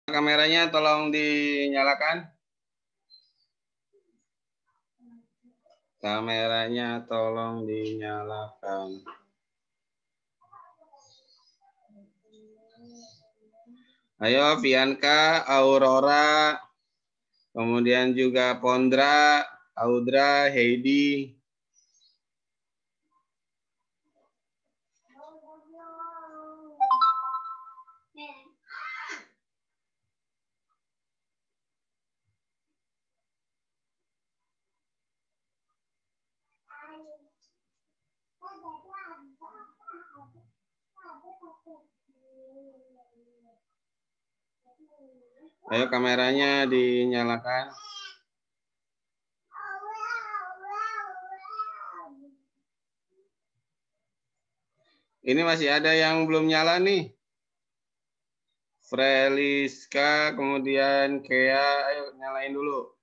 Kameranya tolong dinyalakan. Kameranya tolong dinyalakan. Ayo Fianka, Aurora, kemudian juga Pondra, Audra, Heidi. Ayo kameranya dinyalakan. Ini masih ada yang belum nyala nih. Freliska, kemudian Kea, ayo nyalain dulu.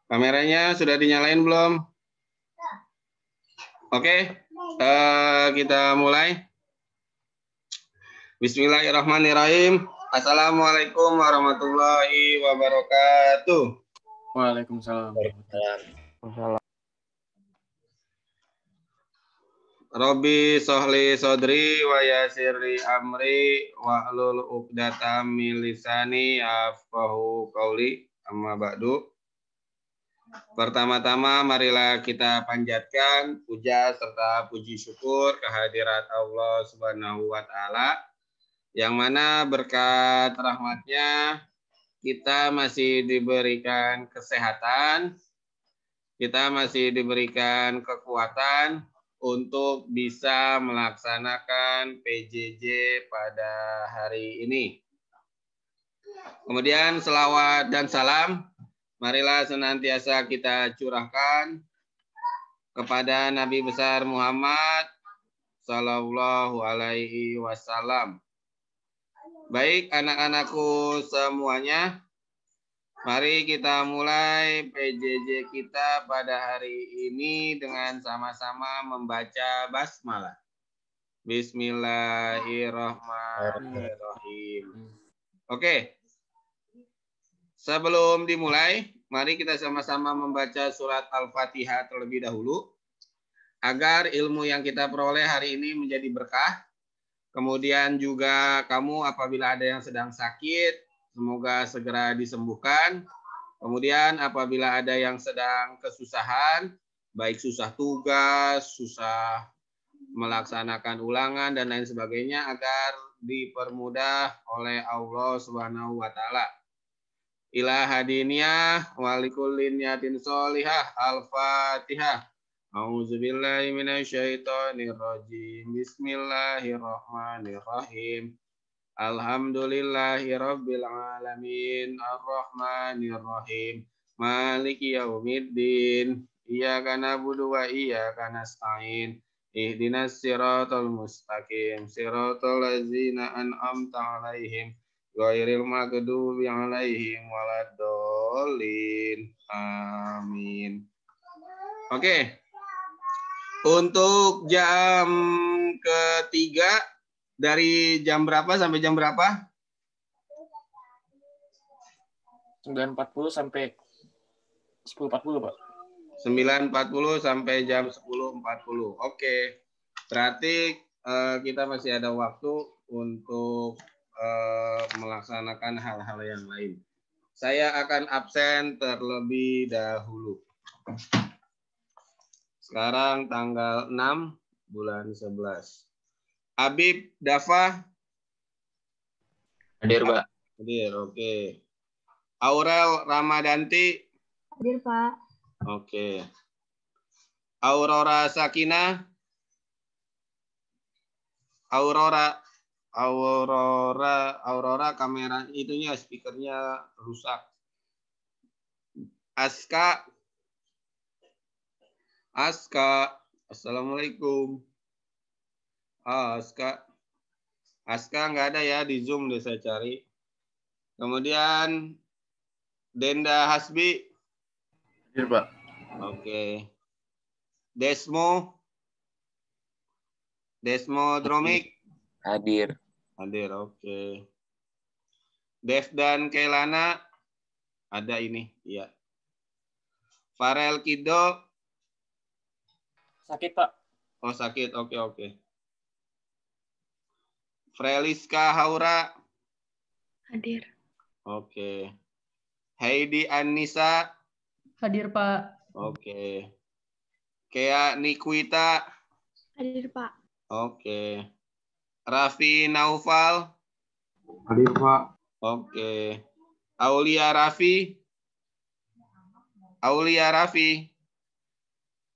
Kameranya sudah dinyalain belum? Oke, kita mulai. Bismillahirrahmanirrahim. Assalamualaikum warahmatullahi wabarakatuh. Waalaikumsalam. Robi sohli sodri wa yasirli amri wahlul uqdatam min lisani yafqahu qauli, amma ba'du. Pertama-tama marilah kita panjatkan puja serta puji syukur kehadirat Allah Subhanahu wa taala, yang mana berkat rahmatnya kita masih diberikan kesehatan, kita masih diberikan kekuatan untuk bisa melaksanakan PJJ pada hari ini. Kemudian selawat dan salam marilah senantiasa kita curahkan kepada Nabi besar Muhammad Sallallahu Alaihi Wasallam. Baik anak-anakku semuanya, mari kita mulai PJJ kita pada hari ini dengan sama-sama membaca basmalah. Bismillahirrahmanirrahim. Oke. Sebelum dimulai, mari kita sama-sama membaca surat Al-Fatihah terlebih dahulu, agar ilmu yang kita peroleh hari ini menjadi berkah. Kemudian juga kamu apabila ada yang sedang sakit, semoga segera disembuhkan. Kemudian apabila ada yang sedang kesusahan, baik susah tugas, susah melaksanakan ulangan, dan lain sebagainya, agar dipermudah oleh Allah Subhanahu wa taala. Ila hadiniyah walikullin niyatin sholihah. Al-Fatihah. A'udzubillahi minasyaitonirrajim. Bismillahirrahmanirrahim. Alhamdulillahi rabbil alamin. Ar-Rahmanirrahim. Maliki yaumiddin. Iyyaka na'budu wa iyyaka nasta'in. Ihdinas siratal mustaqim. Siratal ladzina an'amta 'alaihim ghairil maghdubi 'alaihim waladdallin. Amin. Oke. Untuk jam ketiga dari jam berapa sampai jam berapa? 9.40 sampai 10.40, Pak. 9.40 sampai jam 10.40. Oke. Berarti kita masih ada waktu untuk melaksanakan hal-hal yang lain. Saya akan absen terlebih dahulu. Sekarang tanggal 6 bulan 11. Habib Dafa? Hadir, Pak. Hadir, oke. Aurel Ramadanti? Hadir, Pak. Oke. Aurora Sakina? Aurora kamera itunya speakernya rusak. Aska, assalamualaikum. Aska nggak ada ya di Zoom deh saya cari. Kemudian Denda Hasbi. Hadir, Pak. Oke. Desmo Dromik. Hadir. Hadir, oke. Dev dan Kelana ada ini, iya. Farel Kido. Sakit, Pak. Oh sakit, oke. Freliska Haura. Hadir. Oke. Heidi Anissa. Hadir, Pak. Oke. Kea Nikwita. Hadir, Pak. Oke. Raffi Naufal. Hadir, Pak. Oke. Aulia Raffi.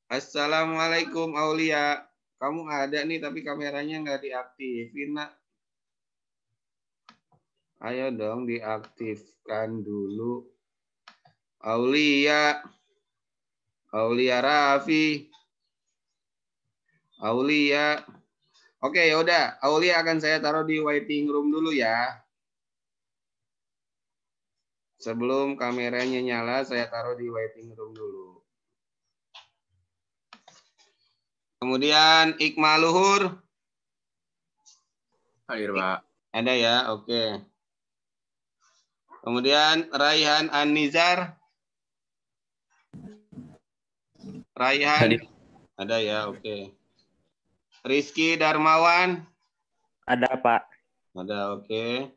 Assalamualaikum Aulia. Kamu ada nih tapi kameranya nggak diaktifin, nak. Ayo dong diaktifkan dulu. Aulia Raffi. Aulia. Oke, yaudah. Aulia akan saya taruh di waiting room dulu ya. Sebelum kameranya nyala, saya taruh di waiting room dulu. Kemudian Iqmal Luhur. Hadir, Pak. Ada ya, oke. Kemudian Raihan An-Nizar. Raihan. Hadir. Ada ya, oke. Rizky Darmawan. Ada, Pak. Ada, oke.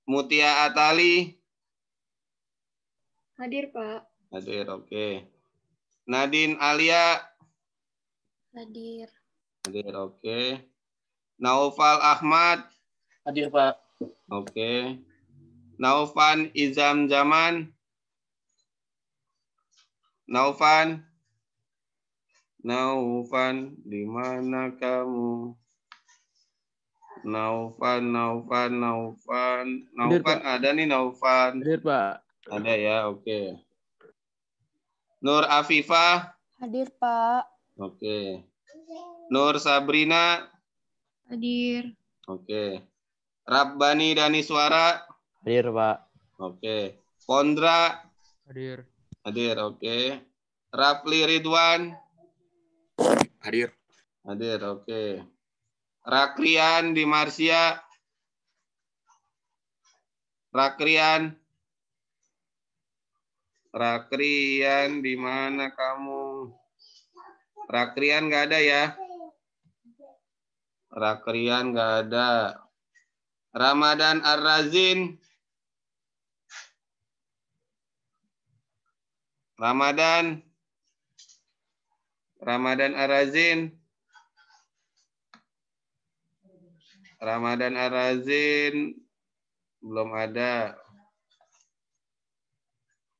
Mutia Atali. Hadir, Pak. Hadir, oke. Nadine Alia. Hadir. Hadir, oke. Naufal Ahmad. Hadir, Pak. Oke. Naufan Izam Zaman. Naufan, di mana kamu? Naufan, ada nih Naufan. Hadir, Pak. Ada ya, oke. Nur Afifah. Hadir, Pak. Oke. Nur Sabrina. Hadir. Oke. Rabbani Daniswara. Hadir, Pak. Oke. Pondra. Hadir. Hadir, oke. Rafli Ridwan. Hadir. Hadir, oke. Rakrian di Marsia. Rakrian, di mana kamu? Rakrian nggak ada ya? Rakrian nggak ada. Ramadan Ar-Razin. Ramadan Ar-Razin. Ramadan Ar-Razin belum ada.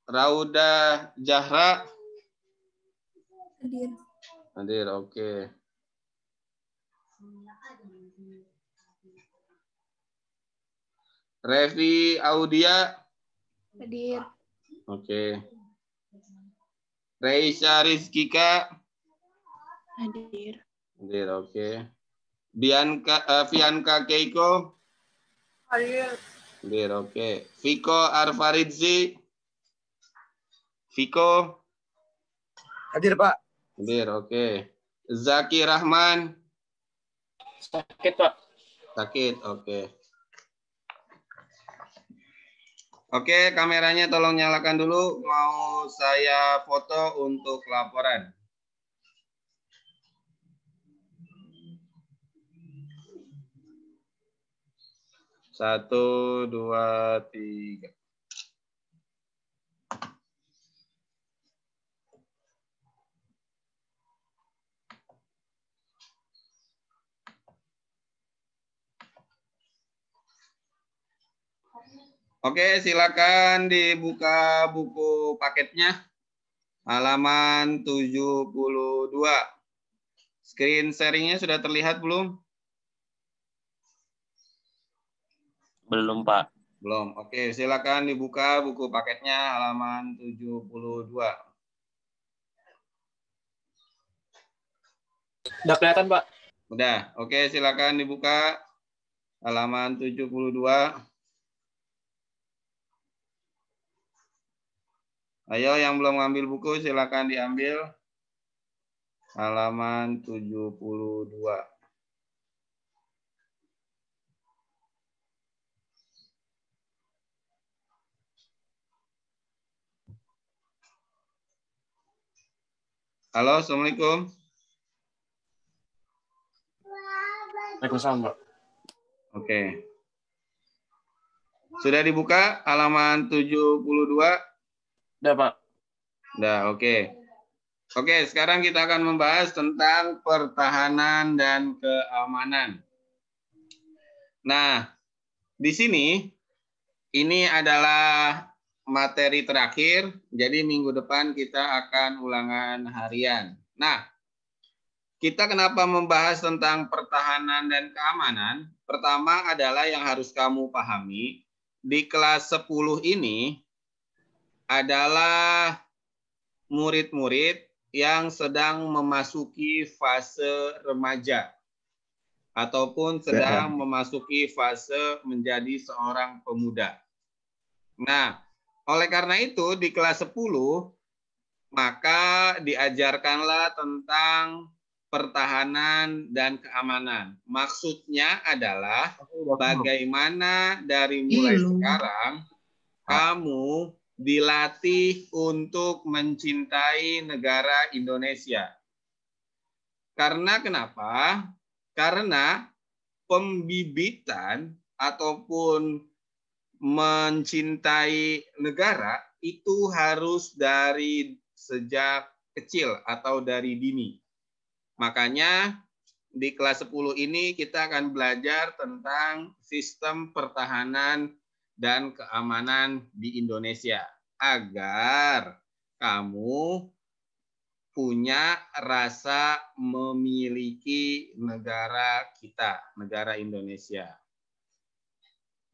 Rauda Jahra. Hadir. Hadir, oke. Revi Audia. Hadir. Oke. Reisha Rizkika. Hadir. Hadir, oke. Bianca Keiko. Hadir. Hadir, oke. Viko Arfaridzi. Viko. Hadir, Pak. Hadir, oke. Zaki Rahman. Sakit, Pak. Sakit, oke. Oke, kameranya tolong nyalakan dulu. Mau saya foto untuk laporan. Satu, dua, tiga. Oke, silakan dibuka buku paketnya. Halaman 72. Screen sharingnya sudah terlihat belum? Belum, Pak. Belum. Oke, silakan dibuka buku paketnya halaman 72. Udah kelihatan, Pak. Udah. Oke, silakan dibuka halaman 72. Ayo yang belum ngambil buku silakan diambil. Halaman 72. Halo, Assalamualaikum. Waalaikumsalam, Pak. Oke. Sudah dibuka halaman 72? Udah, Pak. Udah, oke. Oke, sekarang kita akan membahas tentang pertahanan dan keamanan. Nah, di sini ini adalah materi terakhir, jadi minggu depan kita akan ulangan harian. Nah, kita kenapa membahas tentang pertahanan dan keamanan? Pertama adalah yang harus kamu pahami, di kelas 10 ini adalah murid-murid yang sedang memasuki fase remaja ataupun sedang memasuki fase menjadi seorang pemuda. Nah, oleh karena itu di kelas 10 maka diajarkanlah tentang pertahanan dan keamanan. Maksudnya adalah bagaimana dari mulai sekarang kamu dilatih untuk mencintai negara Indonesia. Karena kenapa? Karena pembibitan ataupun mencintai negara itu harus dari sejak kecil atau dari dini. Makanya di kelas 10 ini kita akan belajar tentang sistem pertahanan dan keamanan di Indonesia agar kamu punya rasa memiliki negara kita, negara Indonesia.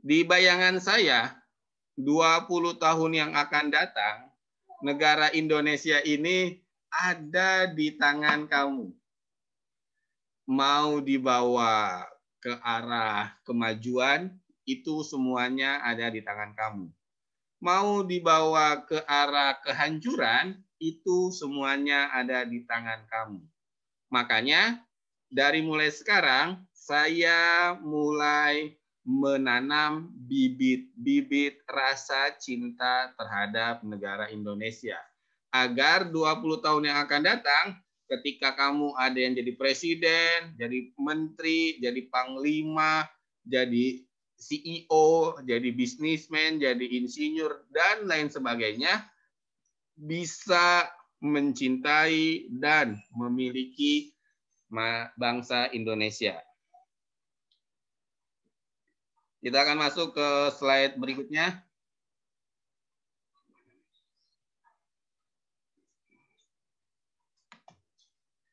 Di bayangan saya, 20 tahun yang akan datang, negara Indonesia ini ada di tangan kamu. Mau dibawa ke arah kemajuan, itu semuanya ada di tangan kamu. Mau dibawa ke arah kehancuran, itu semuanya ada di tangan kamu. Makanya dari mulai sekarang saya mulai menanam bibit-bibit rasa cinta terhadap negara Indonesia. Agar 20 tahun yang akan datang, ketika kamu ada yang jadi presiden, jadi menteri, jadi panglima, jadi CEO, jadi bisnismen, jadi insinyur, dan lain sebagainya, bisa mencintai dan memiliki bangsa Indonesia. Kita akan masuk ke slide berikutnya.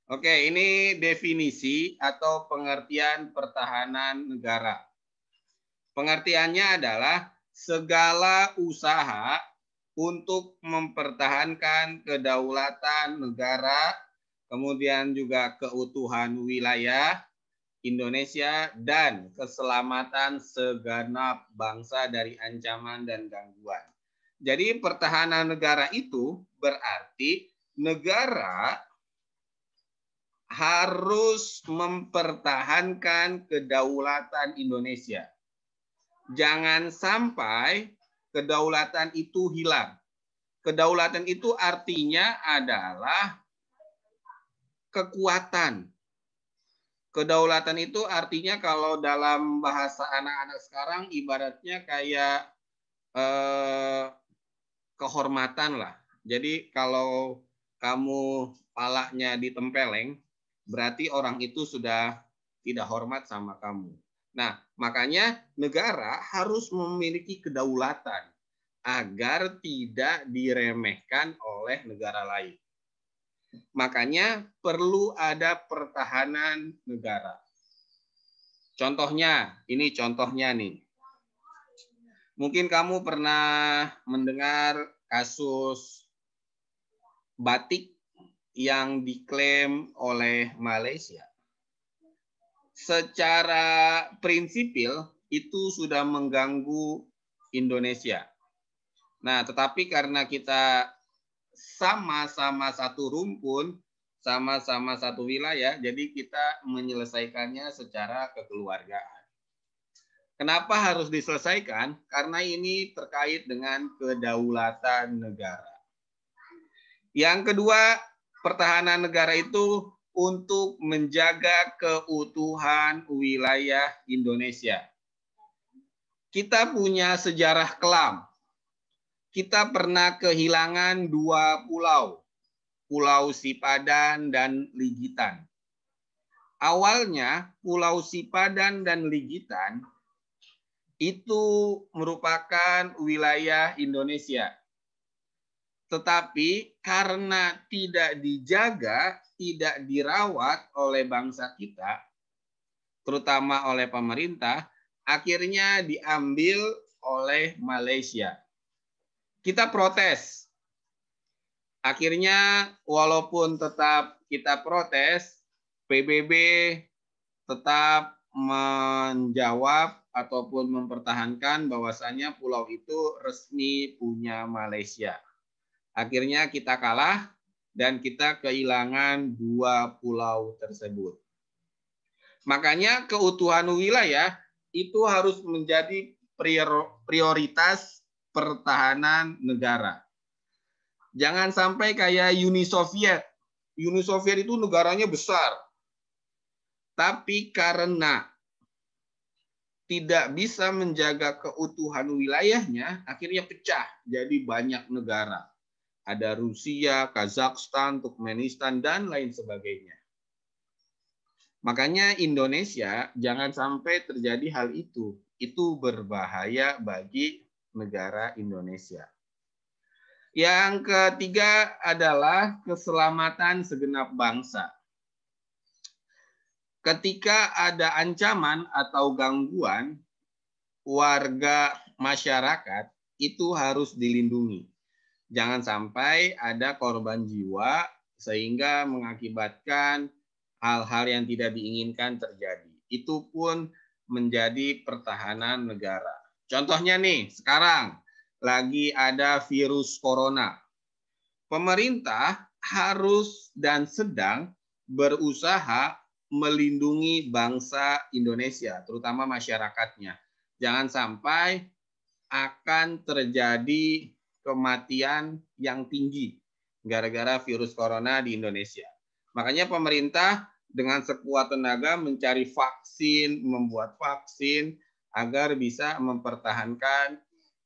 Oke, ini definisi atau pengertian pertahanan negara. Pengertiannya adalah segala usaha untuk mempertahankan kedaulatan negara, kemudian juga keutuhan wilayah Indonesia, dan keselamatan segenap bangsa dari ancaman dan gangguan. Jadi pertahanan negara itu berarti negara harus mempertahankan kedaulatan Indonesia. Jangan sampai kedaulatan itu hilang. Kedaulatan itu artinya adalah kekuatan. Kedaulatan itu artinya kalau dalam bahasa anak-anak sekarang ibaratnya kayak kehormatan lah. Jadi kalau kamu palanya ditempeleng, berarti orang itu sudah tidak hormat sama kamu. Nah, makanya negara harus memiliki kedaulatan agar tidak diremehkan oleh negara lain. Makanya perlu ada pertahanan negara. Contohnya, ini contohnya nih. Mungkin kamu pernah mendengar kasus batik yang diklaim oleh Malaysia. Secara prinsipil itu sudah mengganggu Indonesia. Nah, tetapi karena kita sama-sama satu rumpun, sama-sama satu wilayah, jadi kita menyelesaikannya secara kekeluargaan. Kenapa harus diselesaikan? Karena ini terkait dengan kedaulatan negara. Yang kedua, pertahanan negara itu untuk menjaga keutuhan wilayah Indonesia. Kita punya sejarah kelam. Kita pernah kehilangan 2 pulau, Pulau Sipadan dan Ligitan. Awalnya Pulau Sipadan dan Ligitan itu merupakan wilayah Indonesia. Tetapi karena tidak dijaga, tidak dirawat oleh bangsa kita, terutama oleh pemerintah, akhirnya diambil oleh Malaysia. Kita protes. Akhirnya walaupun tetap kita protes, PBB tetap menjawab ataupun mempertahankan bahwasannya pulau itu resmi punya Malaysia. Akhirnya kita kalah dan kita kehilangan 2 pulau tersebut. Makanya keutuhan wilayah itu harus menjadi prioritas pertahanan negara. Jangan sampai kayak Uni Soviet. Uni Soviet itu negaranya besar. Tapi karena tidak bisa menjaga keutuhan wilayahnya, akhirnya pecah jadi banyak negara. Ada Rusia, Kazakhstan, Turkmenistan, dan lain sebagainya. Makanya Indonesia jangan sampai terjadi hal itu. Itu berbahaya bagi negara Indonesia. Yang ketiga adalah keselamatan segenap bangsa. Ketika ada ancaman atau gangguan, warga masyarakat itu harus dilindungi. Jangan sampai ada korban jiwa sehingga mengakibatkan hal-hal yang tidak diinginkan terjadi. Itu pun menjadi pertahanan negara. Contohnya nih, sekarang lagi ada virus corona. Pemerintah harus dan sedang berusaha melindungi bangsa Indonesia, terutama masyarakatnya. Jangan sampai akan terjadi kematian yang tinggi gara-gara virus corona di Indonesia. Makanya pemerintah dengan sekuat tenaga mencari vaksin, membuat vaksin agar bisa mempertahankan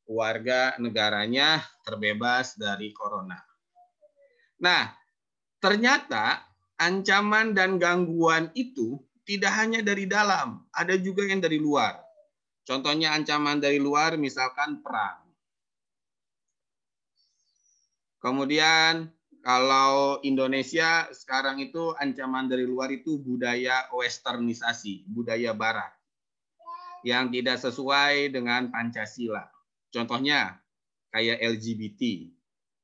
warga negaranya terbebas dari corona. Nah, ternyata ancaman dan gangguan itu tidak hanya dari dalam, ada juga yang dari luar. Contohnya ancaman dari luar misalkan perang. Kemudian kalau Indonesia sekarang itu ancaman dari luar itu budaya westernisasi, budaya barat yang tidak sesuai dengan Pancasila. Contohnya kayak LGBT.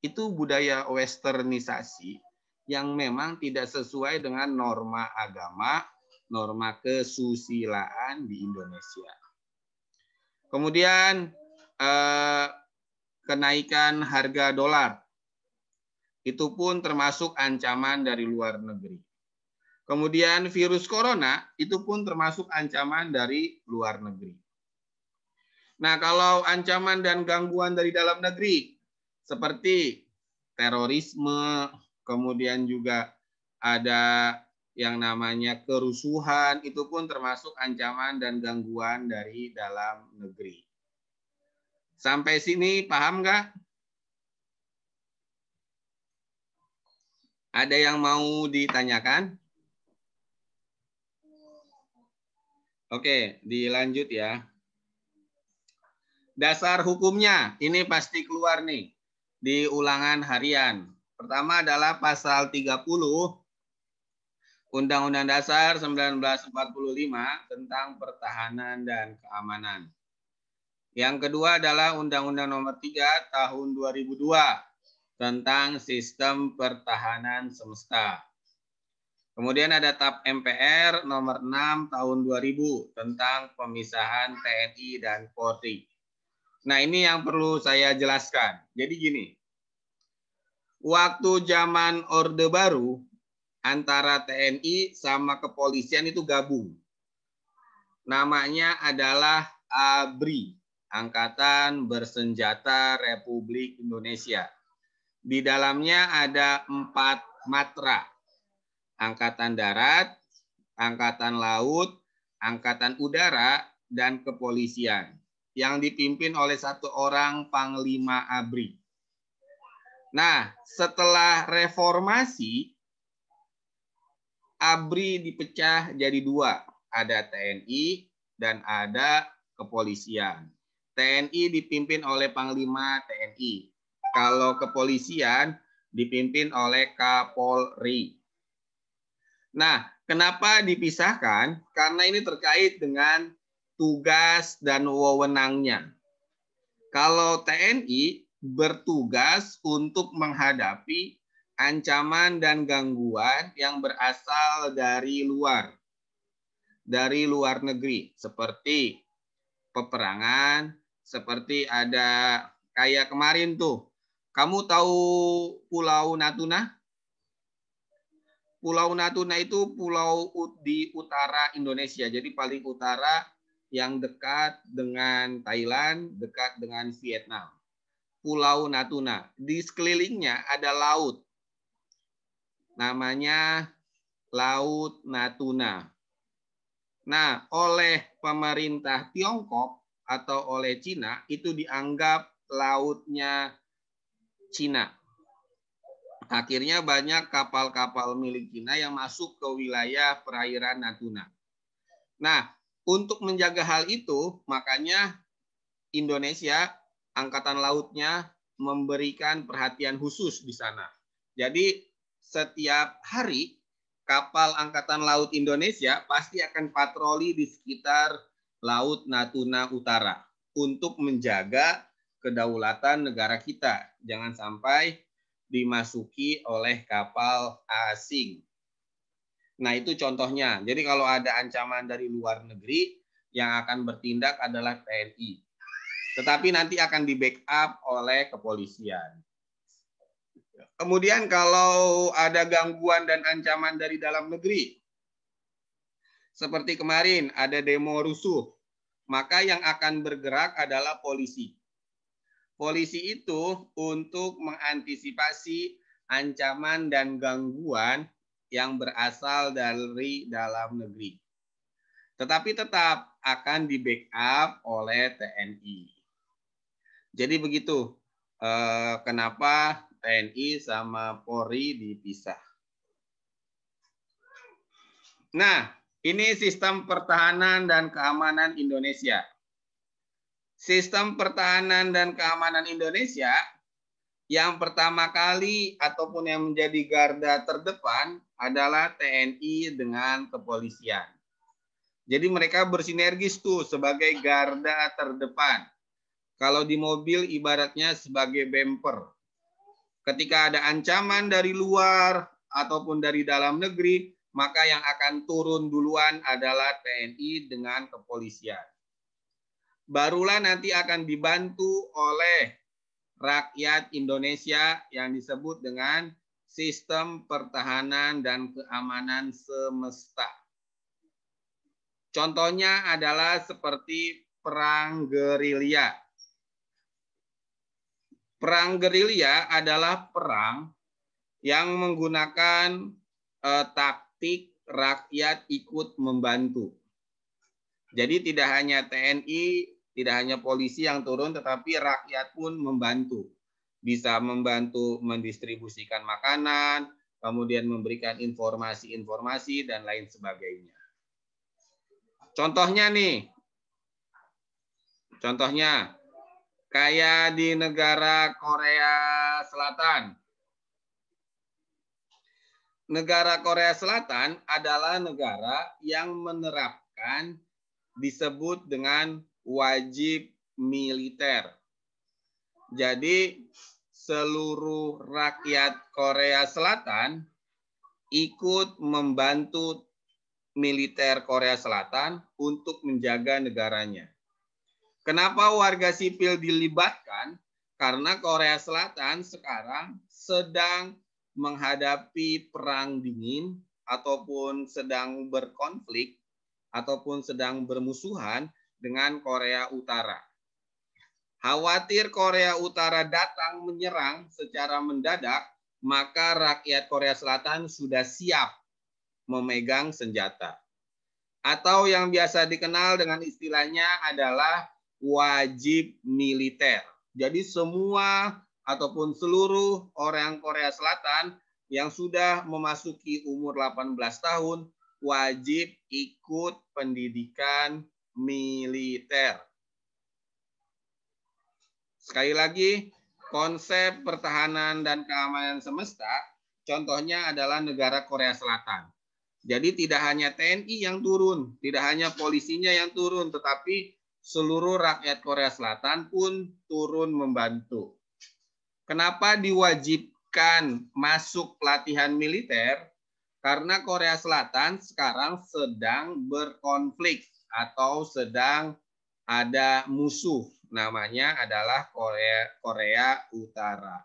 Itu budaya westernisasi yang memang tidak sesuai dengan norma agama, norma kesusilaan di Indonesia. Kemudian kenaikan harga dolar. Itu pun termasuk ancaman dari luar negeri. Kemudian virus corona itu pun termasuk ancaman dari luar negeri. Nah, kalau ancaman dan gangguan dari dalam negeri seperti terorisme, kemudian juga ada yang namanya kerusuhan, itu pun termasuk ancaman dan gangguan dari dalam negeri. Sampai sini paham nggak? Ada yang mau ditanyakan? Oke, dilanjut ya. Dasar hukumnya, ini pasti keluar nih di ulangan harian. Pertama adalah pasal 30 Undang-Undang Dasar 1945 tentang pertahanan dan keamanan. Yang kedua adalah Undang-Undang Nomor 3 Tahun 2002 tentang Sistem Pertahanan Semesta. Kemudian ada TAP MPR Nomor 6 Tahun 2000 tentang pemisahan TNI dan Polri. Nah, ini yang perlu saya jelaskan. Jadi gini, waktu zaman Orde Baru, antara TNI sama kepolisian itu gabung. Namanya adalah ABRI, Angkatan Bersenjata Republik Indonesia. Di dalamnya ada 4 matra. Angkatan Darat, Angkatan Laut, Angkatan Udara, dan Kepolisian. Yang dipimpin oleh 1 orang Panglima ABRI. Nah, setelah reformasi, ABRI dipecah jadi 2. Ada TNI dan ada Kepolisian. TNI dipimpin oleh Panglima TNI. Kalau Kepolisian dipimpin oleh Kapolri. Nah, kenapa dipisahkan? Karena ini terkait dengan tugas dan wewenangnya. Kalau TNI bertugas untuk menghadapi ancaman dan gangguan yang berasal dari luar negeri, seperti peperangan, seperti ada kayak kemarin tuh. Kamu tahu Pulau Natuna? Pulau Natuna itu pulau di utara Indonesia, jadi paling utara yang dekat dengan Thailand, dekat dengan Vietnam. Pulau Natuna. Di sekelilingnya ada laut. Namanya Laut Natuna. Nah, oleh pemerintah Tiongkok atau oleh Cina, itu dianggap lautnya Cina. Akhirnya banyak kapal-kapal milik Cina yang masuk ke wilayah perairan Natuna. Nah, untuk menjaga hal itu, makanya Indonesia, Angkatan Lautnya memberikan perhatian khusus di sana. Jadi, setiap hari kapal Angkatan Laut Indonesia pasti akan patroli di sekitar Laut Natuna Utara untuk menjaga kedaulatan negara kita. Jangan sampai dimasuki oleh kapal asing. Nah, itu contohnya. Jadi kalau ada ancaman dari luar negeri, yang akan bertindak adalah TNI. Tetapi nanti akan di-backup oleh kepolisian. Kemudian kalau ada gangguan dan ancaman dari dalam negeri, seperti kemarin ada demo rusuh, maka yang akan bergerak adalah polisi. Polisi itu untuk mengantisipasi ancaman dan gangguan yang berasal dari dalam negeri. Tetapi tetap akan di-backup oleh TNI. Jadi begitu kenapa TNI sama Polri dipisah. Nah, ini sistem pertahanan dan keamanan Indonesia. Sistem pertahanan dan keamanan Indonesia yang pertama kali ataupun yang menjadi garda terdepan adalah TNI dengan kepolisian. Jadi mereka bersinergis tuh sebagai garda terdepan. Kalau di mobil ibaratnya sebagai bumper. Ketika ada ancaman dari luar ataupun dari dalam negeri, maka yang akan turun duluan adalah TNI dengan kepolisian. Barulah nanti akan dibantu oleh rakyat Indonesia yang disebut dengan sistem pertahanan dan keamanan semesta. Contohnya adalah seperti perang gerilya. Perang gerilya adalah perang yang menggunakan taktik rakyat ikut membantu. Jadi tidak hanya TNI, tidak hanya polisi yang turun, tetapi rakyat pun membantu. Bisa membantu mendistribusikan makanan, kemudian memberikan informasi-informasi, dan lain sebagainya. Contohnya nih, kayak di negara Korea Selatan. Negara Korea Selatan adalah negara yang menerapkan disebut dengan wajib militer. Jadi seluruh rakyat Korea Selatan ikut membantu militer Korea Selatan untuk menjaga negaranya. Kenapa warga sipil dilibatkan? Karena Korea Selatan sekarang sedang menghadapi perang dingin ataupun sedang berkonflik ataupun sedang bermusuhan dengan Korea Utara. Khawatir Korea Utara datang menyerang secara mendadak, maka rakyat Korea Selatan sudah siap memegang senjata. Atau yang biasa dikenal dengan istilahnya adalah wajib militer. Jadi semua ataupun seluruh orang Korea Selatan yang sudah memasuki umur 18 tahun wajib ikut pendidikan militer. Sekali lagi, konsep pertahanan dan keamanan semesta, contohnya adalah negara Korea Selatan. Jadi tidak hanya TNI yang turun, tidak hanya polisinya yang turun, tetapi seluruh rakyat Korea Selatan pun turun membantu. Kenapa diwajibkan masuk pelatihan militer? Karena Korea Selatan sekarang sedang berkonflik atau sedang ada musuh. Namanya adalah Korea Utara.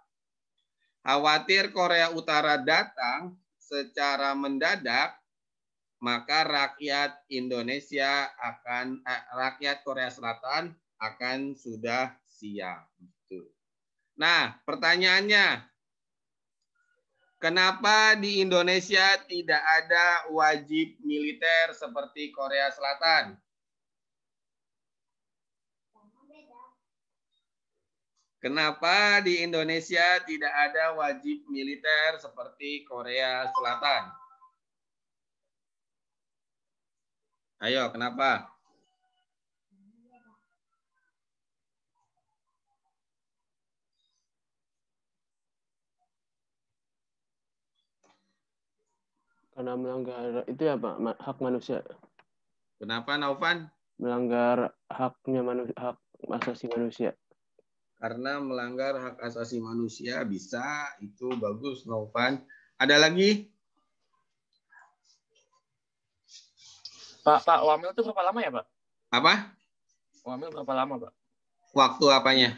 Khawatir Korea Utara datang secara mendadak, maka rakyat Korea Selatan akan sudah siap. Nah, pertanyaannya, kenapa di Indonesia tidak ada wajib militer seperti Korea Selatan? Kenapa di Indonesia tidak ada wajib militer seperti Korea Selatan? Ayo, kenapa? Karena melanggar itu ya Pak, hak manusia. Kenapa, Naufan? Melanggar haknya manusia, hak asasi manusia. Karena melanggar hak asasi manusia, bisa, itu bagus, Naufan. Ada lagi? Pak, wamil itu berapa lama ya Pak? Apa? Wamil berapa lama Pak? Waktu apanya?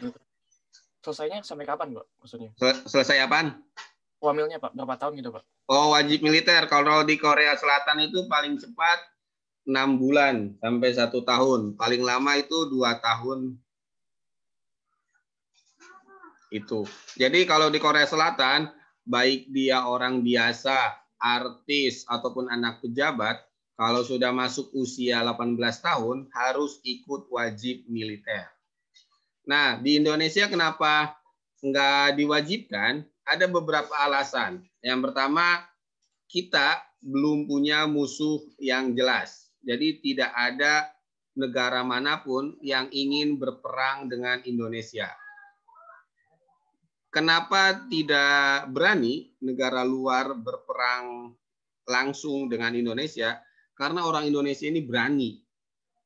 Selesainya sampai kapan Pak? Maksudnya? Selesai apaan? Wamilnya Pak, berapa tahun gitu Pak? Oh, wajib militer. Kalau di Korea Selatan itu paling cepat 6 bulan sampai 1 tahun. Paling lama itu 2 tahun. Itu. Jadi kalau di Korea Selatan, baik dia orang biasa, artis, ataupun anak pejabat, kalau sudah masuk usia 18 tahun, harus ikut wajib militer. Nah, di Indonesia kenapa nggak diwajibkan? Ada beberapa alasan. Yang pertama, kita belum punya musuh yang jelas. Jadi tidak ada negara manapun yang ingin berperang dengan Indonesia. Kenapa tidak berani negara luar berperang langsung dengan Indonesia? Karena orang Indonesia ini berani.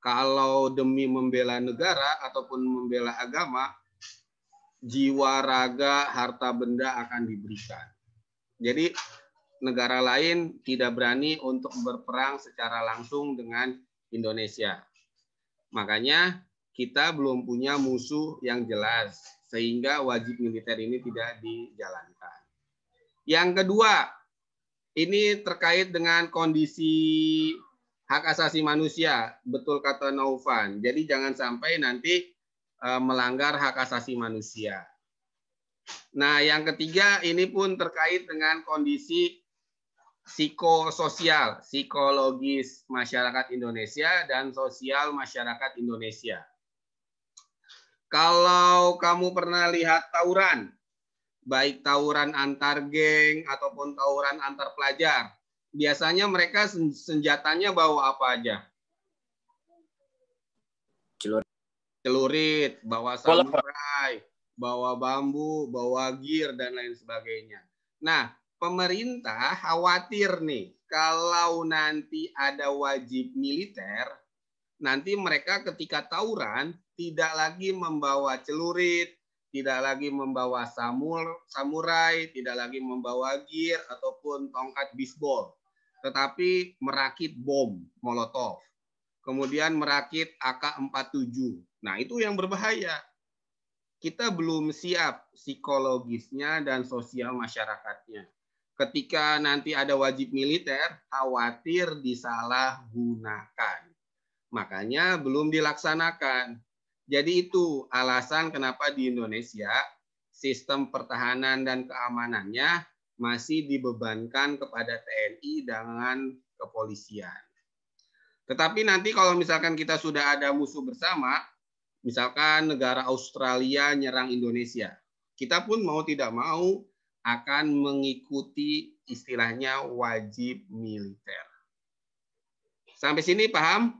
Kalau demi membela negara ataupun membela agama, jiwa, raga, harta benda akan diberikan. Jadi negara lain tidak berani untuk berperang secara langsung dengan Indonesia. Makanya kita belum punya musuh yang jelas, sehingga wajib militer ini tidak dijalankan. Yang kedua, ini terkait dengan kondisi hak asasi manusia, betul kata Naufan. Jadi jangan sampai nanti melanggar hak asasi manusia. Nah, yang ketiga ini pun terkait dengan kondisi psikososial, psikologis masyarakat Indonesia dan sosial masyarakat Indonesia. Kalau kamu pernah lihat tawuran, baik tawuran antar geng ataupun tawuran antar pelajar, biasanya mereka senjatanya bawa apa aja? Celurit, bawa samurai, bawa bambu, bawa gear, dan lain sebagainya. Nah, pemerintah khawatir nih, kalau nanti ada wajib militer, nanti mereka ketika tawuran tidak lagi membawa celurit, tidak lagi membawa samurai, tidak lagi membawa gear ataupun tongkat bisbol, tetapi merakit bom Molotov. Kemudian merakit AK-47. Nah, itu yang berbahaya. Kita belum siap psikologisnya dan sosial masyarakatnya. Ketika nanti ada wajib militer, khawatir disalahgunakan. Makanya belum dilaksanakan. Jadi itu alasan kenapa di Indonesia sistem pertahanan dan keamanannya masih dibebankan kepada TNI dengan kepolisian. Tetapi nanti kalau misalkan kita sudah ada musuh bersama, misalkan negara Australia nyerang Indonesia, kita pun mau tidak mau akan mengikuti istilahnya wajib militer. Sampai sini paham?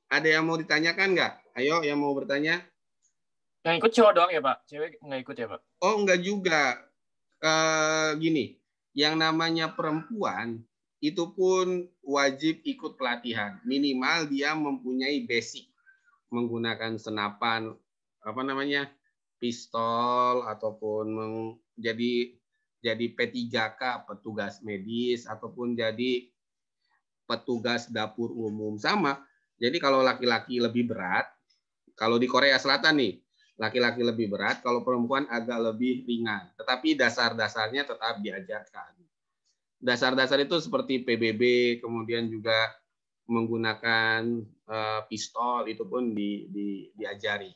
Ada yang mau ditanyakan nggak? Ayo yang mau bertanya. Yang ikut cowok doang ya Pak? Cewek nggak ikut ya Pak? Oh enggak juga. Gini, yang namanya perempuan itu pun wajib ikut pelatihan. Minimal dia mempunyai basic menggunakan senapan pistol ataupun jadi P3K petugas medis ataupun jadi petugas dapur umum sama. Jadi kalau laki-laki lebih berat, kalau di Korea Selatan nih, laki-laki lebih berat, kalau perempuan agak lebih ringan. Tetapi dasar-dasarnya tetap diajarkan. Dasar-dasar itu seperti PBB, kemudian juga menggunakan pistol itu pun diajari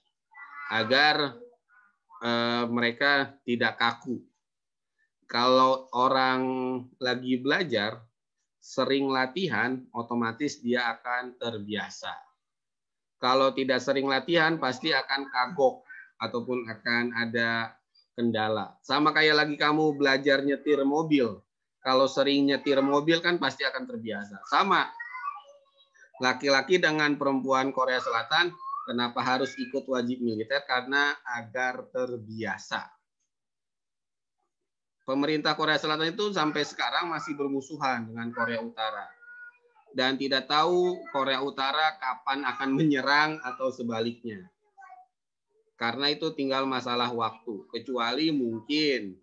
agar mereka tidak kaku. Kalau orang lagi belajar sering latihan, otomatis dia akan terbiasa. Kalau tidak sering latihan pasti akan kagok ataupun akan ada kendala. Sama kayak lagi kamu belajar nyetir mobil. Kalau sering nyetir mobil kan pasti akan terbiasa. Sama. Laki-laki dengan perempuan Korea Selatan, kenapa harus ikut wajib militer? Karena agar terbiasa. Pemerintah Korea Selatan itu sampai sekarang masih bermusuhan dengan Korea Utara. Dan tidak tahu Korea Utara kapan akan menyerang atau sebaliknya. Karena itu tinggal masalah waktu. Kecuali mungkin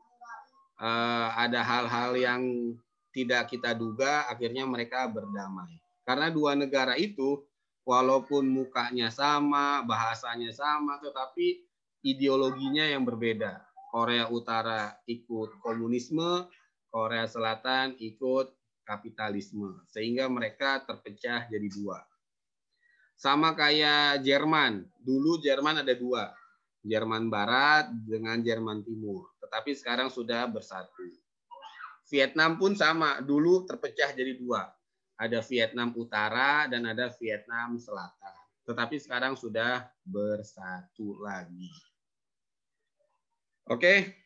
ada hal-hal yang tidak kita duga, akhirnya mereka berdamai. Karena dua negara itu, walaupun mukanya sama, bahasanya sama, tetapi ideologinya yang berbeda. Korea Utara ikut komunisme, Korea Selatan ikut kapitalisme. Sehingga mereka terpecah jadi dua. Sama kayak Jerman. Dulu Jerman ada dua. Jerman Barat dengan Jerman Timur. Tetapi sekarang sudah bersatu. Vietnam pun sama. Dulu terpecah jadi dua. Ada Vietnam Utara dan ada Vietnam Selatan. Tetapi sekarang sudah bersatu lagi. Oke,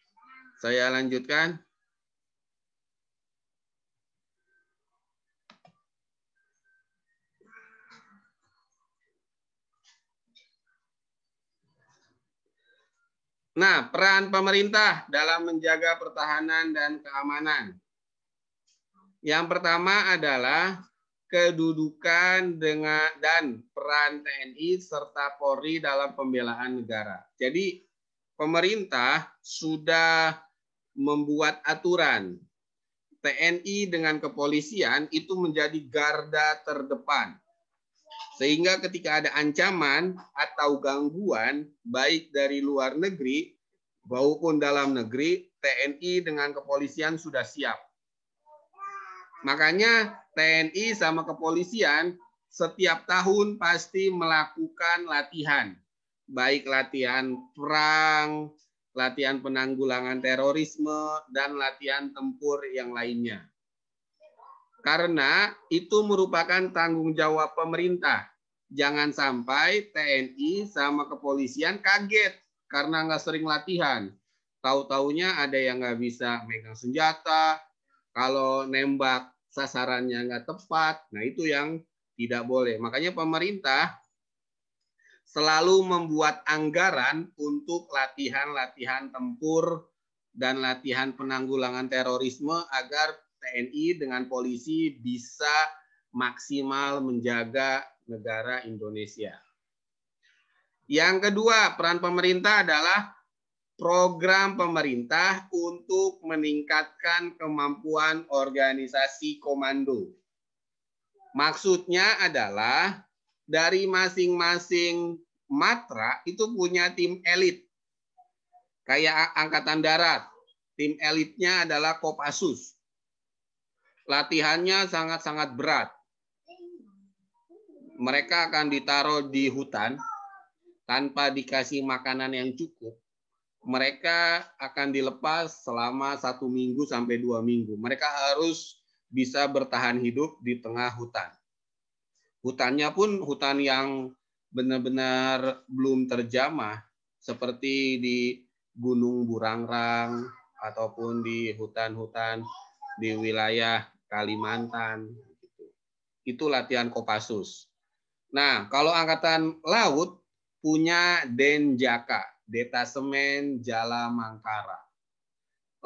saya lanjutkan. Nah, peran pemerintah dalam menjaga pertahanan dan keamanan. Yang pertama adalah kedudukan dan peran TNI serta Polri dalam pembelaan negara. Jadi pemerintah sudah membuat aturan TNI dengan kepolisian itu menjadi garda terdepan. Sehingga ketika ada ancaman atau gangguan, baik dari luar negeri maupun dalam negeri, TNI dengan kepolisian sudah siap. Makanya TNI sama kepolisian setiap tahun pasti melakukan latihan. Baik latihan perang, latihan penanggulangan terorisme, dan latihan tempur yang lainnya. Karena itu merupakan tanggung jawab pemerintah. Jangan sampai TNI sama kepolisian kaget karena nggak sering latihan. Tahu-taunya ada yang nggak bisa megang senjata. Kalau nembak sasarannya nggak tepat. Nah itu yang tidak boleh. Makanya pemerintah selalu membuat anggaran untuk latihan-latihan tempur dan latihan penanggulangan terorisme agar TNI dengan polisi bisa maksimal menjaga negara Indonesia. Yang kedua, peran pemerintah adalah program pemerintah untuk meningkatkan kemampuan organisasi komando. Maksudnya adalah dari masing-masing matra itu punya tim elit. Kayak Angkatan Darat, tim elitnya adalah Kopassus. Latihannya sangat-sangat berat. Mereka akan ditaruh di hutan tanpa dikasih makanan yang cukup. Mereka akan dilepas selama 1 minggu sampai 2 minggu. Mereka harus bisa bertahan hidup di tengah hutan. Hutannya pun hutan yang benar-benar belum terjamah, seperti di Gunung Burangrang ataupun di hutan-hutan di wilayah Kalimantan. Itu latihan Kopassus. Nah, kalau Angkatan Laut punya Denjaka, Detasemen Jala Mangkara.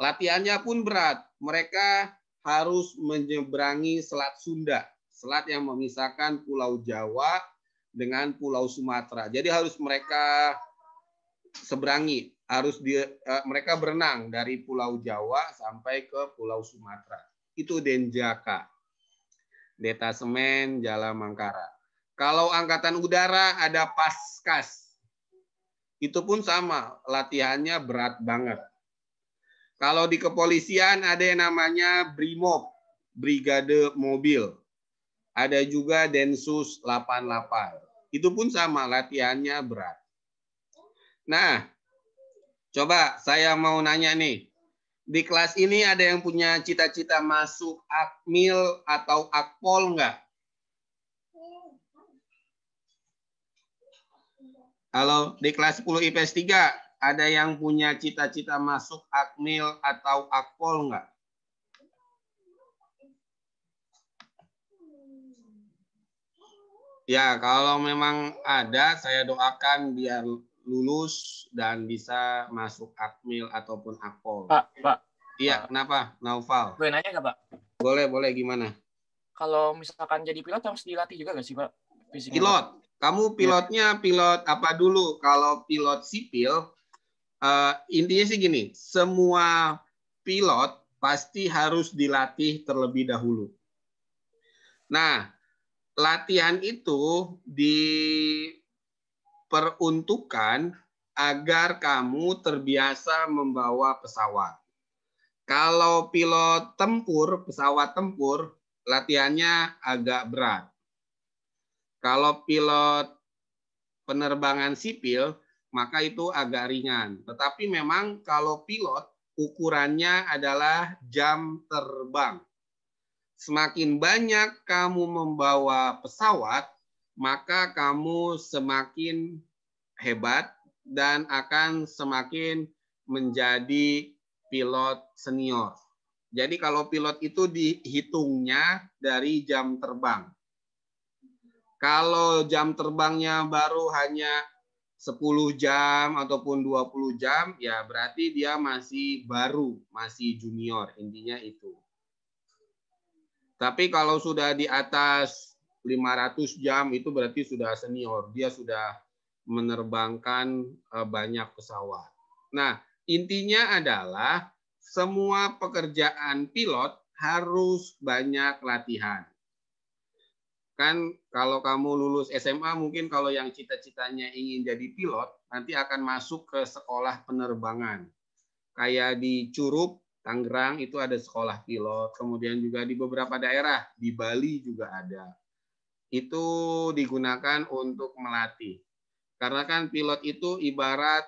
Latihannya pun berat. Mereka harus menyeberangi Selat Sunda, selat yang memisahkan Pulau Jawa dengan Pulau Sumatera. Jadi harus mereka seberangi, mereka berenang dari Pulau Jawa sampai ke Pulau Sumatera. Itu Denjaka, Detasemen Jala Mangkara. Kalau Angkatan Udara ada Paskas. Itu pun sama, latihannya berat banget. Kalau di kepolisian ada yang namanya Brimob, Brigade Mobil. Ada juga Densus 88. Itu pun sama, latihannya berat. Nah, coba saya mau nanya nih. Di kelas ini ada yang punya cita-cita masuk Akmil atau Akpol nggak? Halo, di kelas 10 IPS 3 ada yang punya cita-cita masuk Akmil atau Akpol nggak? Ya, kalau memang ada, saya doakan biar lulus dan bisa masuk Akmil ataupun Akpol. Pak. Iya, kenapa? Naufal. Boleh nanya nggak, Pak? Boleh, gimana? Kalau misalkan jadi pilot harus dilatih juga nggak sih, Pak? Fisiknya, Pilot. Pak? Kamu pilotnya pilot apa dulu? Kalau pilot sipil, intinya sih gini, semua pilot pasti harus dilatih terlebih dahulu. Nah, latihan itu diperuntukkan agar kamu terbiasa membawa pesawat. Kalau pilot tempur, pesawat tempur, latihannya agak berat. Kalau pilot penerbangan sipil, maka itu agak ringan. Tetapi memang kalau pilot, ukurannya adalah jam terbang. Semakin banyak kamu membawa pesawat, maka kamu semakin hebat dan akan semakin menjadi pilot senior. Jadi kalau pilot itu dihitungnya dari jam terbang. Kalau jam terbangnya baru hanya 10 jam ataupun 20 jam, ya berarti dia masih baru, masih junior, intinya itu. Tapi kalau sudah di atas 500 jam, itu berarti sudah senior. Dia sudah menerbangkan banyak pesawat. Nah, intinya adalah semua pekerjaan pilot harus banyak latihan. Kan kalau kamu lulus SMA, mungkin kalau yang cita-citanya ingin jadi pilot, nanti akan masuk ke sekolah penerbangan. Kayak di Curup, Tangerang itu ada sekolah pilot. Kemudian juga di beberapa daerah, di Bali juga ada. Itu digunakan untuk melatih. Karena kan pilot itu ibarat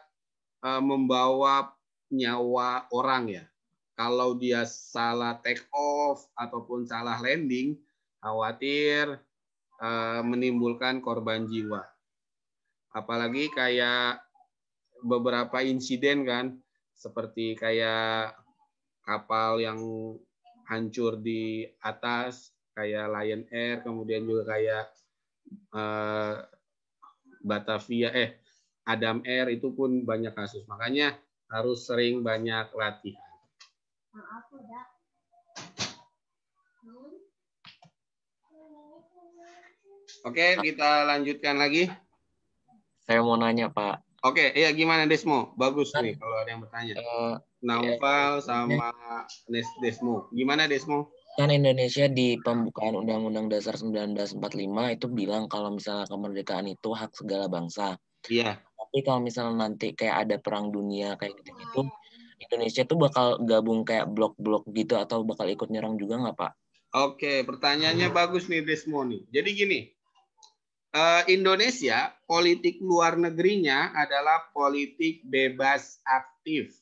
membawa nyawa orang ya. Kalau dia salah take off ataupun salah landing, khawatir menimbulkan korban jiwa. Apalagi kayak beberapa insiden kan, seperti kayak kapal yang hancur di atas, kayak Lion Air, kemudian juga kayak Batavia, Adam Air, itu pun banyak kasus. Makanya harus sering banyak latihan. Oke, kita lanjutkan lagi. Saya mau nanya, Pak. Oke, ya gimana Desmo? Bagus nih kalau ada yang bertanya. Eh, Naufal sama Desmo. Gimana Desmo? kan Indonesia di pembukaan Undang-Undang Dasar 1945 itu bilang kalau misalnya kemerdekaan itu hak segala bangsa. Iya. Tapi kalau misalnya nanti kayak ada perang dunia kayak gitu-gitu, Indonesia tuh bakal gabung kayak blok-blok gitu atau bakal ikut nyerang juga nggak, Pak? Oke, pertanyaannya bagus nih Desmo nih. Jadi gini, Indonesia politik luar negerinya adalah politik bebas aktif.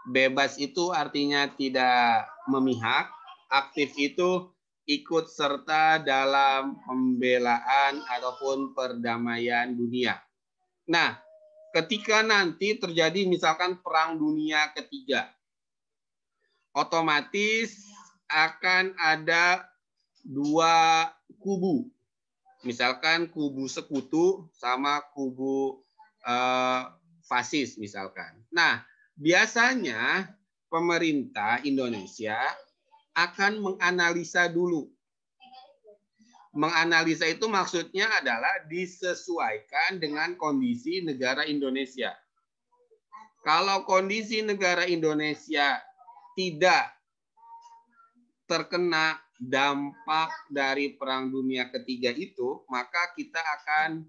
Bebas itu artinya tidak memihak, aktif itu ikut serta dalam pembelaan ataupun perdamaian dunia. Nah, ketika nanti terjadi misalkan Perang Dunia Ketiga, otomatis akan ada dua kubu. Misalkan kubu sekutu sama kubu fasis misalkan. Nah, biasanya pemerintah Indonesia akan menganalisa dulu. Menganalisa itu maksudnya adalah disesuaikan dengan kondisi negara Indonesia. Kalau kondisi negara Indonesia tidak terkena dampak dari Perang Dunia Ketiga itu, maka kita akan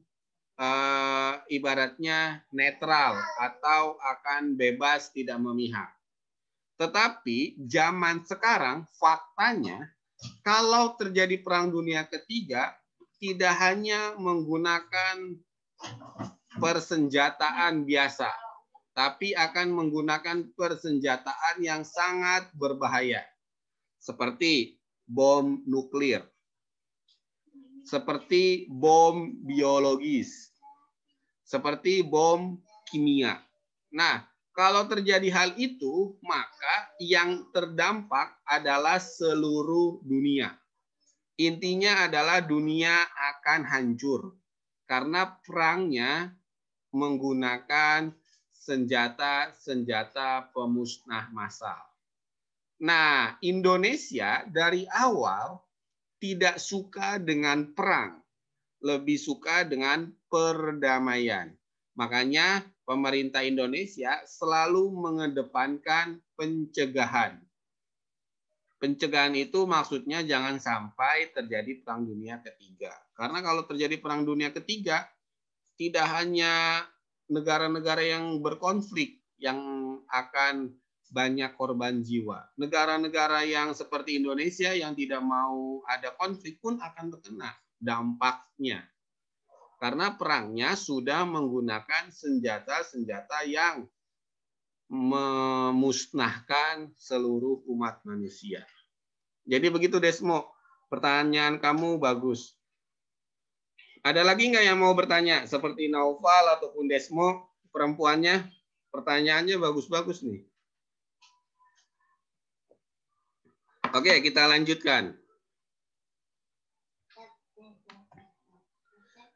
ibaratnya netral atau akan bebas tidak memihak. Tetapi zaman sekarang faktanya kalau terjadi Perang Dunia Ketiga tidak hanya menggunakan persenjataan biasa, tapi akan menggunakan persenjataan yang sangat berbahaya. Seperti bom nuklir, seperti bom biologis, seperti bom kimia. Nah, kalau terjadi hal itu, maka yang terdampak adalah seluruh dunia. Intinya adalah dunia akan hancur karena perangnya menggunakan senjata-senjata pemusnah massal. Nah, Indonesia dari awal tidak suka dengan perang, lebih suka dengan perdamaian. Makanya pemerintah Indonesia selalu mengedepankan pencegahan. Pencegahan itu maksudnya jangan sampai terjadi Perang Dunia Ketiga. Karena kalau terjadi Perang Dunia Ketiga, tidak hanya negara-negara yang berkonflik yang akan banyak korban jiwa. Negara-negara yang seperti Indonesia yang tidak mau ada konflik pun akan terkena dampaknya. Karena perangnya sudah menggunakan senjata-senjata yang memusnahkan seluruh umat manusia. Jadi begitu Desmo, pertanyaan kamu bagus. Ada lagi nggak yang mau bertanya? Seperti Naufal ataupun Desmo, perempuannya, pertanyaannya bagus-bagus nih. Oke, kita lanjutkan.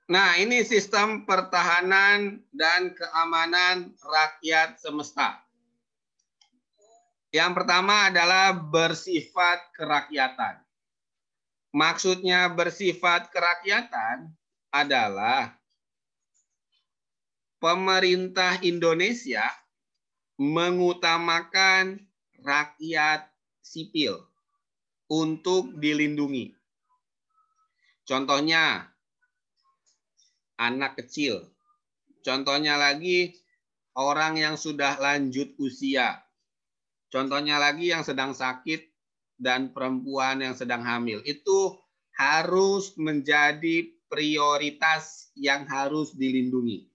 Nah, ini sistem pertahanan dan keamanan rakyat semesta. Yang pertama adalah bersifat kerakyatan. Maksudnya bersifat kerakyatan adalah pemerintah Indonesia mengutamakan rakyat sipil untuk dilindungi. Contohnya, anak kecil. Contohnya lagi, orang yang sudah lanjut usia. Contohnya lagi, yang sedang sakit dan perempuan yang sedang hamil. Itu harus menjadi prioritas yang harus dilindungi.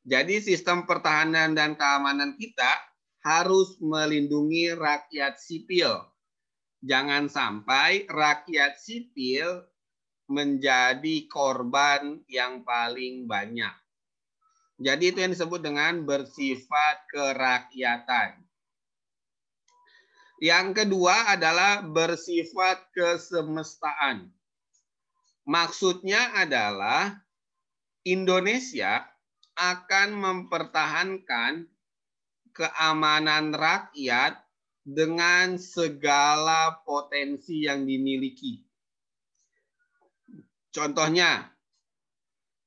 Jadi sistem pertahanan dan keamanan kita harus melindungi rakyat sipil. Jangan sampai rakyat sipil menjadi korban yang paling banyak. Jadi itu yang disebut dengan bersifat kerakyatan. Yang kedua adalah bersifat kesemestaan. Maksudnya adalah Indonesia akan mempertahankan keamanan rakyat dengan segala potensi yang dimiliki. Contohnya,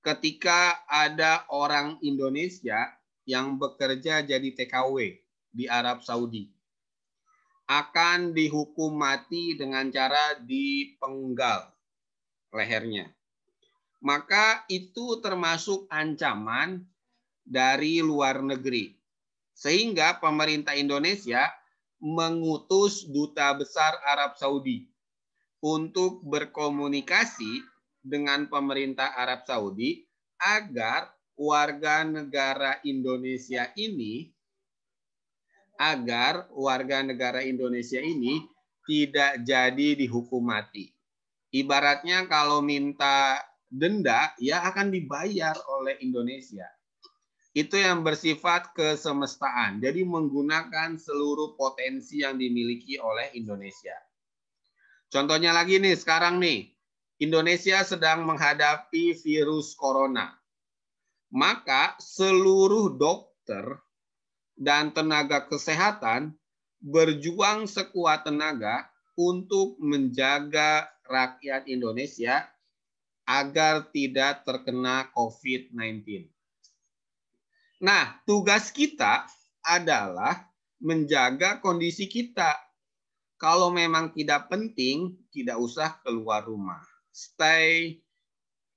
ketika ada orang Indonesia yang bekerja jadi TKW di Arab Saudi akan dihukum mati dengan cara dipenggal lehernya. Maka itu termasuk ancaman dari luar negeri. Sehingga pemerintah Indonesia mengutus Duta Besar Arab Saudi untuk berkomunikasi dengan pemerintah Arab Saudi agar warga negara Indonesia ini tidak jadi dihukum mati. Ibaratnya kalau minta denda, ya akan dibayar oleh Indonesia. Itu yang bersifat kesemestaan. Jadi menggunakan seluruh potensi yang dimiliki oleh Indonesia. Contohnya lagi nih, sekarang nih, Indonesia sedang menghadapi virus corona. Maka seluruh dokter dan tenaga kesehatan berjuang sekuat tenaga untuk menjaga rakyat Indonesia agar tidak terkena COVID-19. Nah, tugas kita adalah menjaga kondisi kita. Kalau memang tidak penting, tidak usah keluar rumah. Stay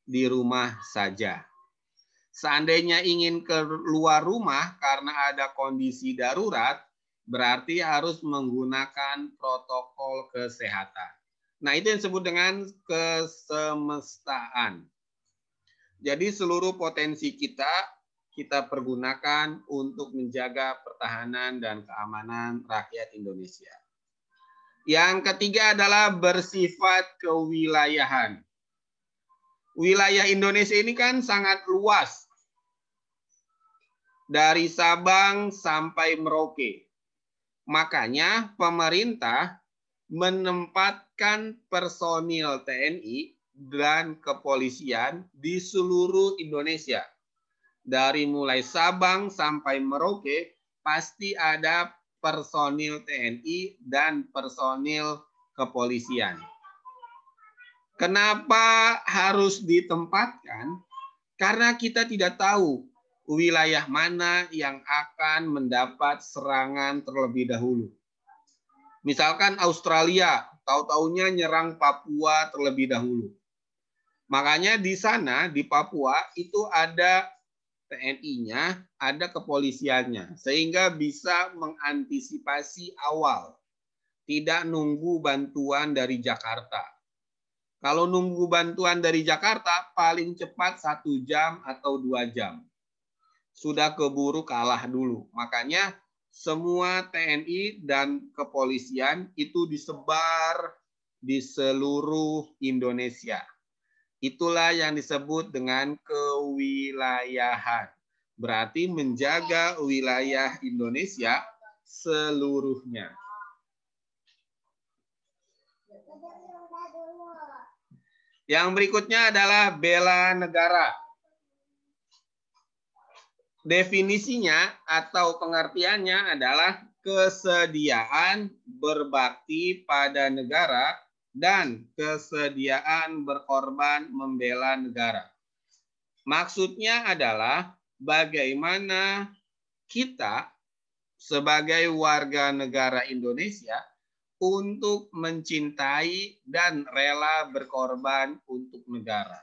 di rumah saja. Seandainya ingin keluar rumah karena ada kondisi darurat, berarti harus menggunakan protokol kesehatan. Nah, itu yang disebut dengan kesemestaan. Jadi seluruh potensi kita pergunakan untuk menjaga pertahanan dan keamanan rakyat Indonesia. Yang ketiga adalah bersifat kewilayahan. Wilayah Indonesia ini kan sangat luas. Dari Sabang sampai Merauke. Makanya pemerintah menempatkan personil TNI dan kepolisian di seluruh Indonesia. Dari mulai Sabang sampai Merauke pasti ada personil TNI dan personil kepolisian. Kenapa harus ditempatkan? Karena kita tidak tahu wilayah mana yang akan mendapat serangan terlebih dahulu. Misalkan Australia, tahu-taunya nyerang Papua terlebih dahulu. Makanya di sana, di Papua, itu ada TNI-nya, ada kepolisiannya, sehingga bisa mengantisipasi awal, tidak nunggu bantuan dari Jakarta. Kalau nunggu bantuan dari Jakarta, paling cepat 1 jam atau 2 jam. Sudah keburu kalah dulu. Makanya semua TNI dan kepolisian itu disebar di seluruh Indonesia. Itulah yang disebut dengan kewilayahan. Berarti menjaga wilayah Indonesia seluruhnya. Yang berikutnya adalah bela negara. Definisinya atau pengertiannya adalah kesediaan berbakti pada negara dan kesediaan berkorban membela negara. Maksudnya adalah bagaimana kita sebagai warga negara Indonesia untuk mencintai dan rela berkorban untuk negara.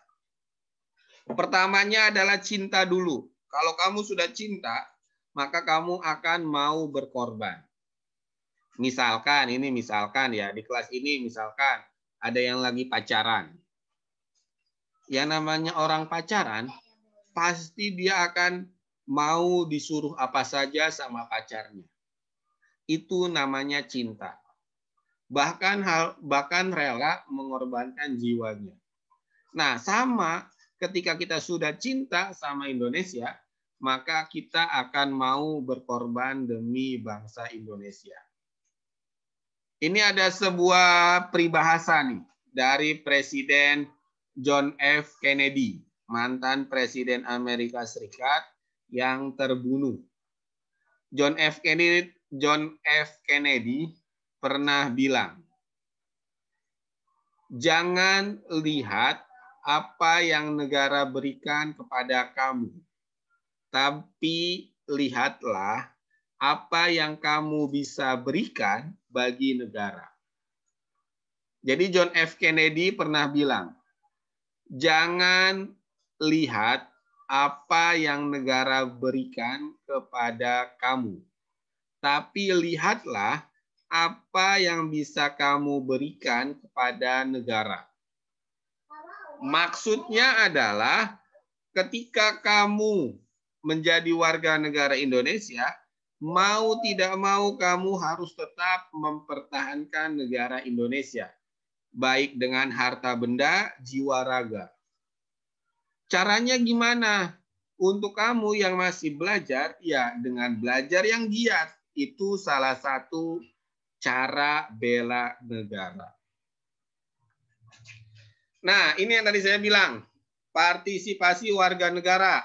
Pertamanya adalah cinta dulu. Kalau kamu sudah cinta, maka kamu akan mau berkorban. Misalkan ya, di kelas ini misalkan ada yang lagi pacaran. Yang namanya orang pacaran, pasti dia akan mau disuruh apa saja sama pacarnya. Itu namanya cinta. Bahkan rela mengorbankan jiwanya. Nah, sama ketika kita sudah cinta sama Indonesia, maka kita akan mau berkorban demi bangsa Indonesia. Ini ada sebuah peribahasa nih dari Presiden John F. Kennedy, mantan Presiden Amerika Serikat yang terbunuh. John F. Kennedy pernah bilang, jangan lihat apa yang negara berikan kepada kamu, tapi lihatlah apa yang kamu bisa berikan bagi negara. Jadi John F. Kennedy pernah bilang, jangan lihat apa yang negara berikan kepada kamu, tapi lihatlah apa yang bisa kamu berikan kepada negara. Maksudnya adalah ketika kamu menjadi warga negara Indonesia, mau tidak mau kamu harus tetap mempertahankan negara Indonesia, baik dengan harta benda, jiwa raga. Caranya gimana? Untuk kamu yang masih belajar, ya dengan belajar yang giat. Itu salah satu cara bela negara. Nah, ini yang tadi saya bilang, partisipasi warga negara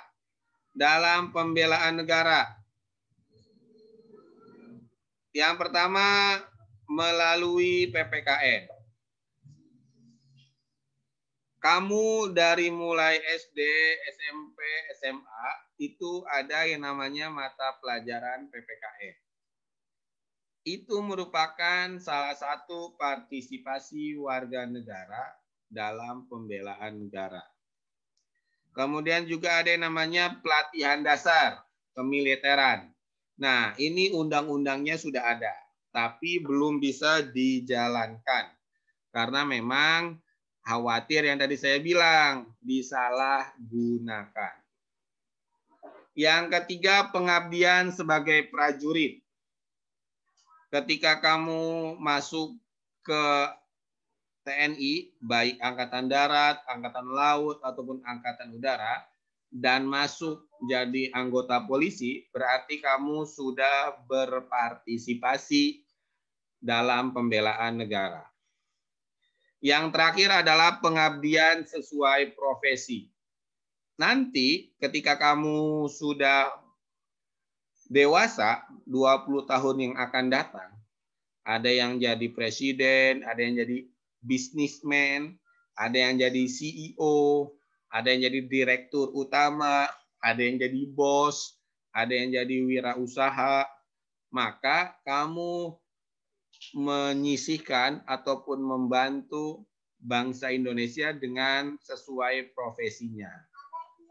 dalam pembelaan negara. Yang pertama, melalui PPKN. Kamu dari mulai SD, SMP, SMA, itu ada yang namanya mata pelajaran PPKN. Itu merupakan salah satu partisipasi warga negara dalam pembelaan negara. Kemudian juga ada yang namanya pelatihan dasar kemiliteran. Nah, ini undang-undangnya sudah ada, tapi belum bisa dijalankan. Karena memang khawatir yang tadi saya bilang, disalahgunakan. Yang ketiga, pengabdian sebagai prajurit. Ketika kamu masuk ke TNI, baik Angkatan Darat, Angkatan Laut, ataupun Angkatan Udara, dan masuk jadi anggota polisi, berarti kamu sudah berpartisipasi dalam pembelaan negara. Yang terakhir adalah pengabdian sesuai profesi. Nanti ketika kamu sudah dewasa, 20 tahun yang akan datang, ada yang jadi presiden, ada yang jadi bisnismen, ada yang jadi CEO, ada yang jadi direktur utama, ada yang jadi bos, ada yang jadi wirausaha. Maka kamu menyisihkan ataupun membantu bangsa Indonesia dengan sesuai profesinya.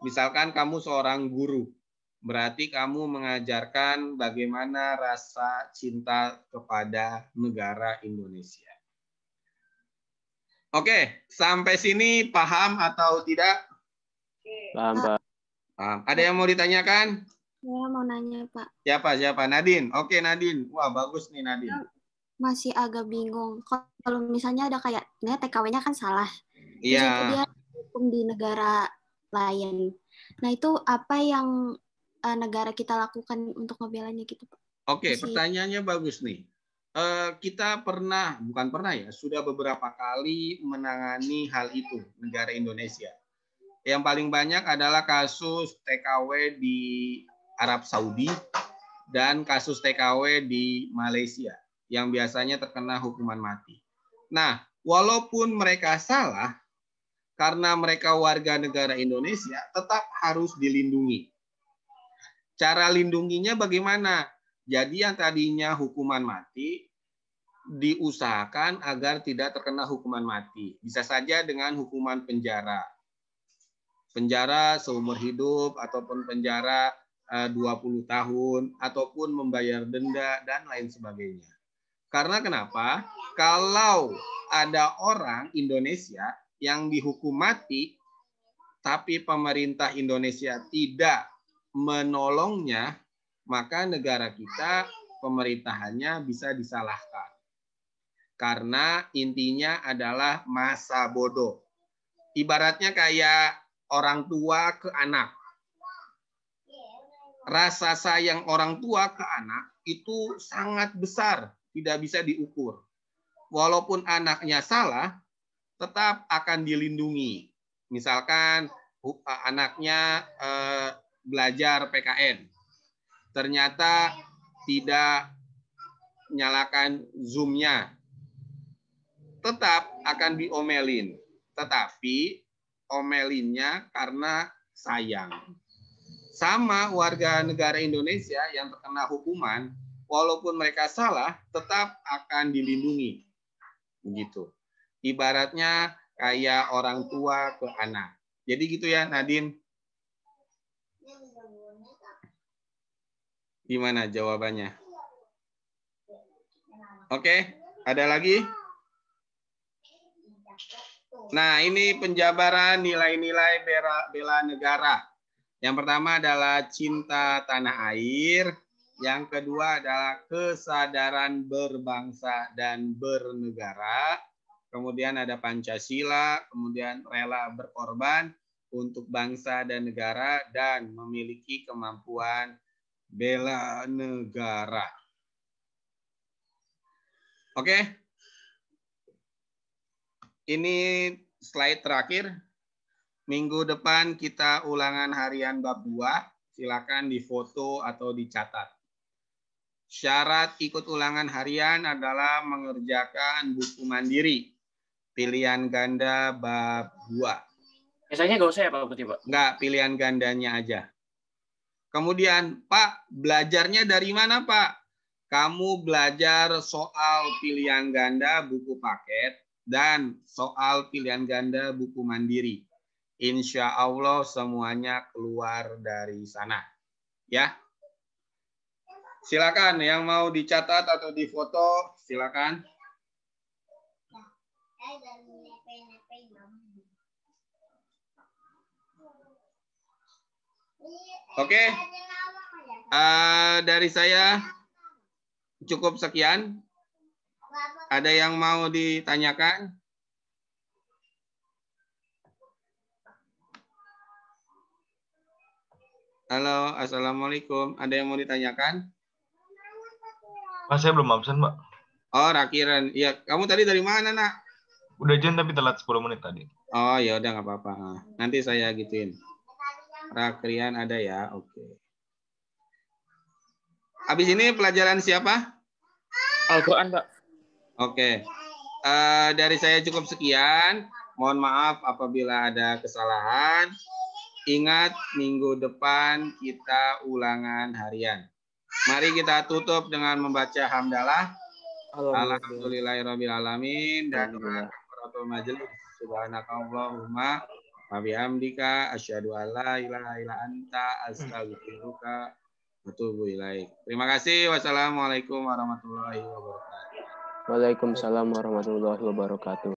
Misalkan kamu seorang guru, berarti kamu mengajarkan bagaimana rasa cinta kepada negara Indonesia. Oke, sampai sini paham atau tidak? Paham, Pak. Paham. Ada yang mau ditanyakan? Saya mau nanya, Pak. Siapa? Nadine. Oke, Nadine. Wah, bagus nih Nadine. Masih agak bingung. Kalau misalnya ada kayak, ini TKW-nya kan salah. Terus Iya. itu dia hukum di negara lain. Nah, itu apa yang negara kita lakukan untuk ngebelanya gitu, Pak? Oke, Masih- pertanyaannya bagus nih. Kita bukan pernah ya, sudah beberapa kali menangani hal itu, negara Indonesia. Yang paling banyak adalah kasus TKW di Arab Saudi dan kasus TKW di Malaysia, yang biasanya terkena hukuman mati. Nah, walaupun mereka salah, karena mereka warga negara Indonesia, tetap harus dilindungi. Cara lindunginya bagaimana? Jadi yang tadinya hukuman mati, diusahakan agar tidak terkena hukuman mati. Bisa saja dengan hukuman penjara. Penjara seumur hidup, ataupun penjara 20 tahun, ataupun membayar denda, dan lain sebagainya. Karena kenapa? Kalau ada orang Indonesia yang dihukum mati, tapi pemerintah Indonesia tidak menolongnya, maka negara kita pemerintahannya bisa disalahkan. Karena intinya adalah masa bodoh. Ibaratnya kayak orang tua ke anak. Rasa sayang orang tua ke anak itu sangat besar, tidak bisa diukur. Walaupun anaknya salah, tetap akan dilindungi. Misalkan anaknya belajar PKN. Ternyata tidak nyalakan Zoom-nya, tetap akan diomelin. Tetapi omelinnya karena sayang. Sama warga negara Indonesia yang terkena hukuman, walaupun mereka salah, tetap akan dilindungi. Begitu. Ibaratnya kayak orang tua ke anak. Jadi gitu ya, Nadine. Gimana jawabannya? Oke, ada lagi? Nah, ini penjabaran nilai-nilai bela negara. Yang pertama adalah cinta tanah air. Yang kedua adalah kesadaran berbangsa dan bernegara. Kemudian ada Pancasila, kemudian rela berkorban untuk bangsa dan negara, dan memiliki kemampuan bela negara. Oke. Ini slide terakhir. Minggu depan kita ulangan harian bab 2. Silakan difoto atau dicatat. Syarat ikut ulangan harian adalah mengerjakan buku mandiri. Pilihan ganda bab 2. Biasanya nggak usah ya Pak Bupati, Pak? Enggak, pilihan gandanya aja. Kemudian, Pak, belajarnya dari mana, Pak? Kamu belajar soal pilihan ganda buku paket dan soal pilihan ganda buku mandiri. Insya Allah semuanya keluar dari sana. Ya. Silakan yang mau dicatat atau difoto, silakan. Oke. Dari saya cukup sekian. Ada yang mau ditanyakan? Halo, assalamualaikum. Ada yang mau ditanyakan? Mas, saya belum absen, Mbak. Oh, Rakiran. Iya, kamu tadi dari mana, Nak? Udah jen tapi telat 10 menit tadi. Oh, ya udah nggak apa-apa. Nanti saya gituin. Rakrian ada ya, oke. Habis ini pelajaran siapa? Al-Quran, Pak. Oke. Dari saya cukup sekian. Mohon maaf apabila ada kesalahan. Ingat, minggu depan kita ulangan harian. Mari kita tutup dengan membaca hamdalah. Alhamdulillahirrabbilalamin. Dan doa kafaratul majelis. Subhanakallahumma wa bihamdika asyhadu an la ilaha illa anta astaghfiruka wa atubu ilaik. Terima kasih. Wassalamualaikum warahmatullahi wabarakatuh. Waalaikumsalam warahmatullahi wabarakatuh.